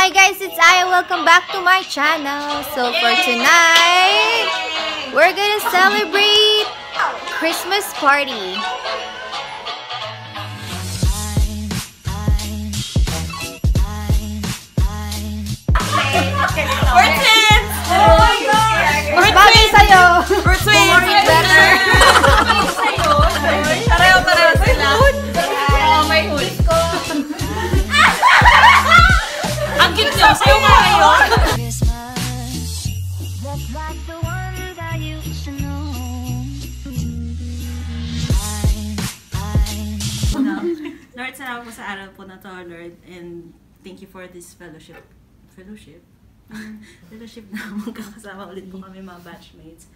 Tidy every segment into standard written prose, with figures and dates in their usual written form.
Hi guys, it's Aya. Welcome back to my channel. So for tonight, we're gonna celebrate Christmas party. We're twins! Oh my God! Mas bagay sa'yo. We're twins! More better! Pareho sila. May hood. Ang cute nyo! Sa'yo nga ngayon! Lord, salamat po sa araw po na to, Lord. And thank you for this fellowship na magkakasama ulit po kami mga batchmates.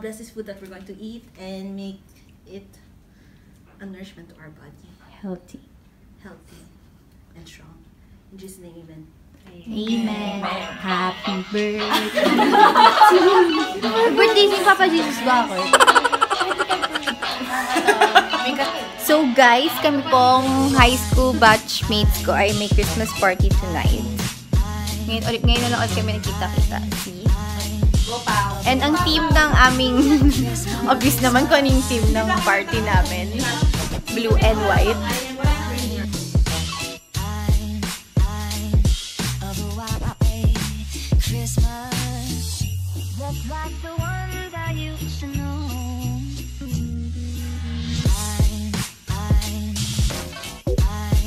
Bless this food that we're going to eat and make it a nourishment to our body. Healthy and strong. In Jesus' name, amen. Amen. Happy birthday. Birthday ni Papa Jesus ba ako? So guys, kami pong high school batchmates ko ay may Christmas party tonight. Ngayon na lang ulit kami nagkita-kita. See? And ang team ng aming obvious naman kung ano yung team ng party namin. Blue and white.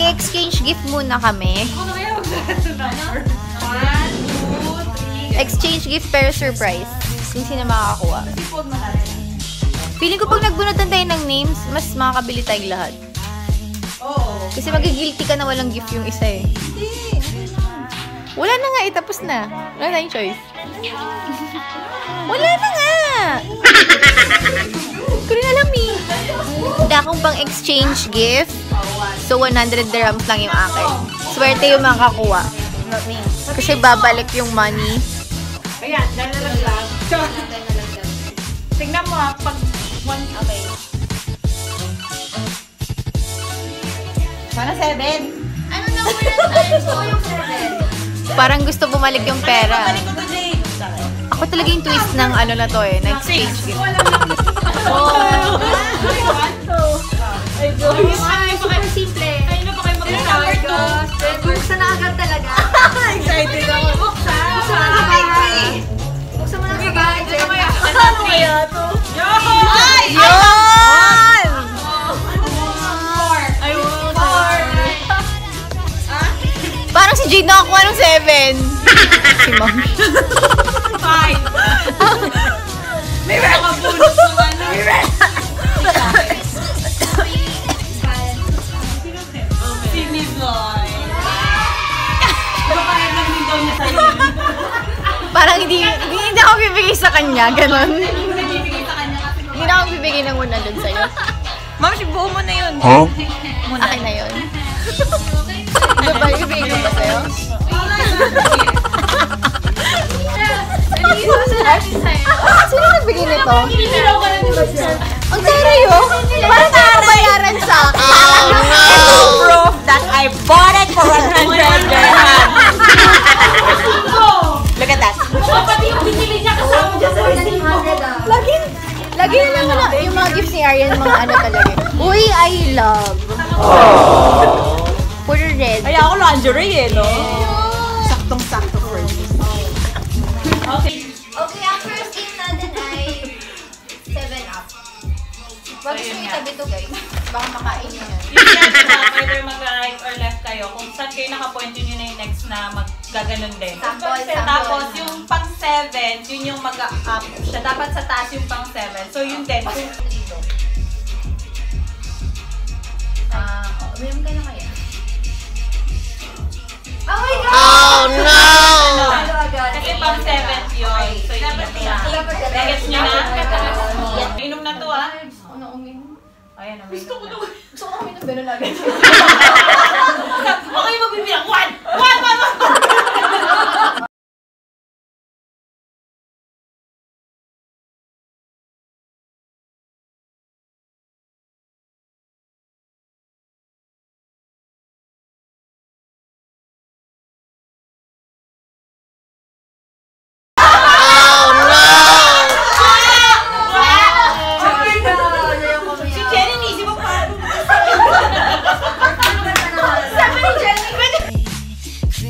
Exchange gift muna kami. Exchange gift pero surprise. Kung sino makakakuha. Feeling ko pag nagbunutan tayo ng names, mas makakabili tayong lahat. Kasi magigilty ka na walang gift yung isa eh. Wala na nga eh, tapos na. Wala tayong choice. Wala na nga! Hindi ko rin alam eh. Hindi akong pang exchange gift. So, 100 dirhams lang yung akin. Swerte yung makakuha. Kasi babalik yung money. Ayan, dahil nalaglag. Tingnan mo pag one, okay. Sana 7. Ano na po yan? Gusto ko yung 7. Parang gusto bumalik yung pera. Balik ko to, Jay. Ako talaga yung twist ng ano na to eh, na exchange gift. Super simple. Ayun na pa kayo mag-start ko. Buksan na agad talaga. Excited ako. Buksan. Buksan mo na sa bahay. Buksan mo na sa bahay. Ano kaya to? Ay! Yun! I want 4. Parang si Jade nakakuha ng 7. Si Mom. 5. May makabunot ng ano. Sini boy. Bakit nag-window niya sa'yo? Parang hindi ako bibigay sa kanya, ganon. Nagbibigay sa kanya kasi Hindi na ako bibigay ng 100 sa'yo. Ma'am, buo mo na yun. Huh? Akin na yun. Ano ba, ibigay ko ba sa'yo? Sino nagbigay nito? Ang taray yun? Parang nakabayaran sa akin. Ito proof that I bought it for 100 dirham. Look at that. Pati yung binili niya kasama dyan sa Lagi na lang na yung mga gifts ni Arian, mga ano talaga. Uy, I love. Puro red. Ay, ako lingerie eh, no? Saktong-sakto for you. Okay. Okay, ang first game natin ay 7-up. Bakit So, yun may nga. tabi to guys? Baka makain nyo yan. Yung yan, either mag-right or left kayo. Kung saan kayo nakapoint, yun na yung next na mag-gaganon din. Sample. Tapos, yung pang 7, yun yung mag-up siya. Dapat sa taas yung pang 7. So, yun din. Uminom ka na kaya? Oh my God! Oh no! Kasi pang 7 yun. So, yun na. Gets nyo na? Inom na to, ah. Gusto ko na uminom. Ayan, Gusto ko uminom. Ganun agad. Okay, magbibilang. 1!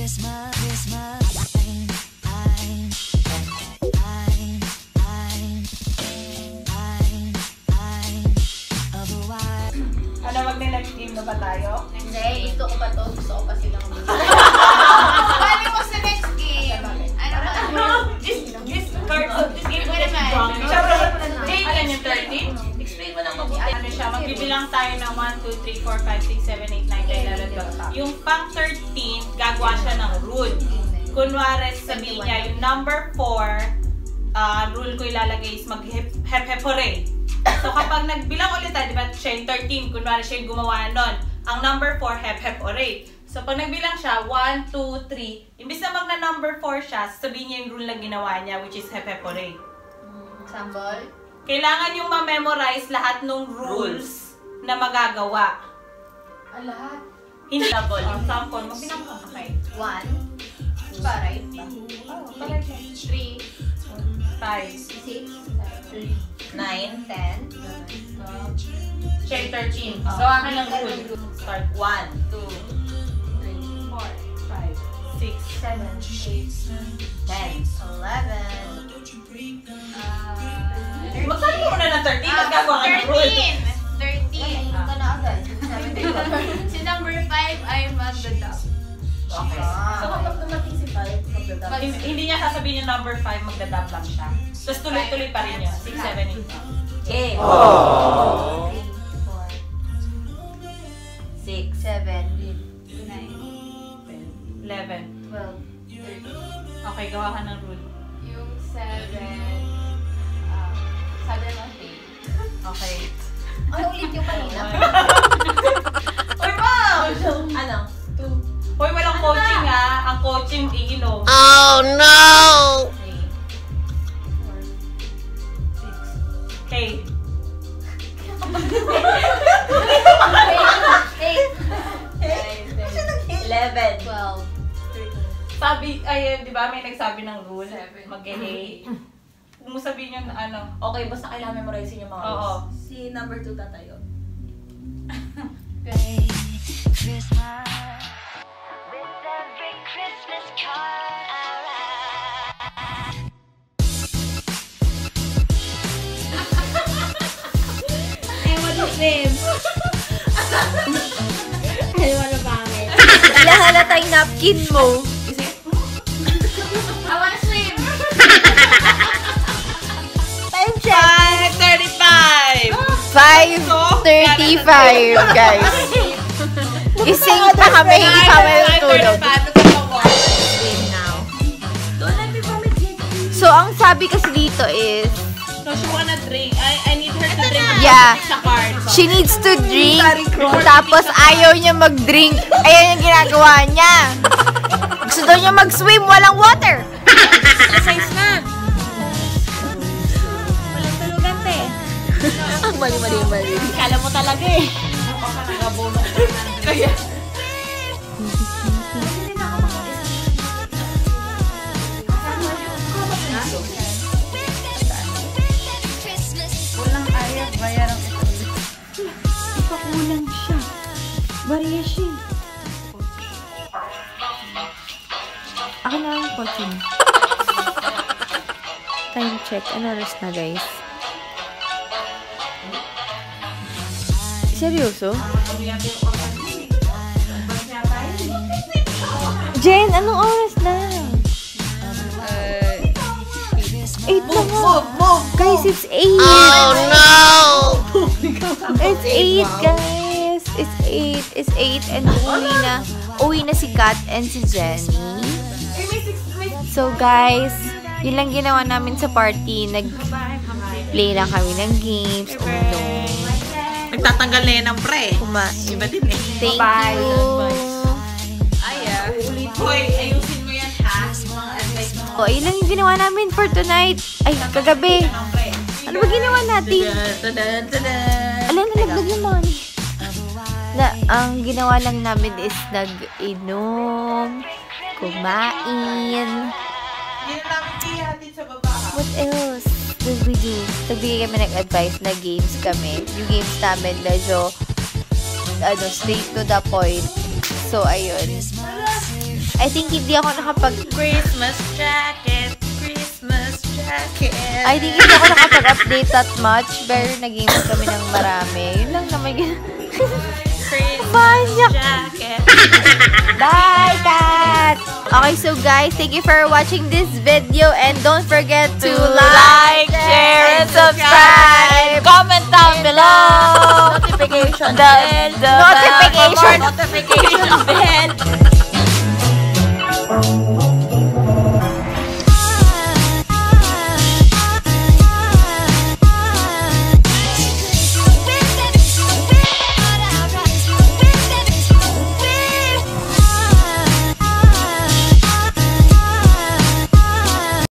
Ano, mag-next game na ba tayo? Hindi, gusto ko pa to. Gusto ko pa silang Paano mo sa next game? Ano ba? This game ko na Jane, yan yung 13? Explain mo lang mabuti. Ano siya, magbibilang tayo ng 1, 2, 3, 4, 5, 6, 7, 8, 9, 10, 11, 12. Yung pang 13, gagawa siya ng rule. Kunwari, sabihin niya, yung number 4, rule ko ilalagay is mag-hep-hep-hore. So kapag nagbilang ulit tayo, di ba, siya yung 13, kunwari siya yung gumawa nun. Ang number 4, hep-hep-hore. So pag nagbilang siya, 1, 2, 3, imbis na magna-number 4 siya, sabihin niya yung rule na ginawa niya, which is hep-hep-hore. Example? Kailangan yung ma-memorize lahat ng rules na magagawa. Lahat? Hindi double. Example, magbilang ka. Okay. 1. Ba, right? Oh, 3, 5, 6, 9, 9, 10, 12, check 13. So, akin ang rule. Start 1, 2, 3, 4, 5, 6, 7, 8, 10, 11. Magsabi mo na ng 13 at gagawa ka ng rule. 13. Ito na agad. Si number 5 ay magdadap. Okay. So, kapag dumating si 5, magdadab. Hindi niya sasabihin yung number 5, magdadab lang siya. Tapos tuloy-tuloy pa rin yun. 6, 7, 8. Okay. 3, 4, 6, 7, 9, 11. 12, 13. Okay, gawa ka ng rule. Yung 7, 7 on 8. Okay. Ano ulit yung kanina? Uy, ma'am! Ano? 2. Uy, walang coaching ha. Ang coaching iinom. Oh no! 3, 4, 6. Okay. 11, 12, 13. Sabi, ay, di ba may nagsabi ng rule? Mag-hey. Kung mo sabihin yun, ano? Okay, basta kailangan memorizein yung mga rules. Oo. Si number 2 tatayo. Lahalata yung napkin mo. I wanna swim! Time check! 5:35, guys. Ising pa kami, hindi pa kami natulog. Swim now. So, ang sabi kasi dito is, No, she wanna drink. I need her to drink. yeah, Sa card. she needs to drink, tapos ayaw niya mag-drink. Ayan yung ginagawa niya. Gusto daw niya mag-swim, walang water. Exercise na! Walang tulugan, te. Ang mali. Kala mo talaga eh. Kaya. Walang ayaw, bayarang ito. Ipakulang siya. Bariya siya. Ako na ang coaching. Time check. Ano oras na, guys? Seryoso? Jen, anong oras na? 8 na nga. Guys, it's 8. Oh no! It's 8, guys. It's 8. And uwi na si Kat and si Jenny. So, guys, yun lang ginawa namin sa party. Nag-play lang kami ng games. Uminom. Nagtatanggal na yan ng pre. Kumain. Iba din eh. Thank Bye. you. Hoy, ayusin mo yan ha. Mga advice mo. O, yun lang yung ginawa namin for tonight. Ay, kagabi. Ano ba ginawa natin? Alam, nalaglag yung money. Ang ginawa lang namin is nag-inom, kumain. Hindi na namin pihatid sa baba ha. What else did we do? Nagbigay kami ng advice na games kami. Yung games namin medyo straight to the point. So, ayun. I think hindi ako Christmas jacket. I think hindi ako nakapag-update that much. Pero nag-game kami ng marami. Yun lang naman yun. Christmas jacket. Bye, Kat! Okay, so guys, thank you for watching this video. And don't forget to Like, share, and subscribe. Comment down below. Notification Notification bell.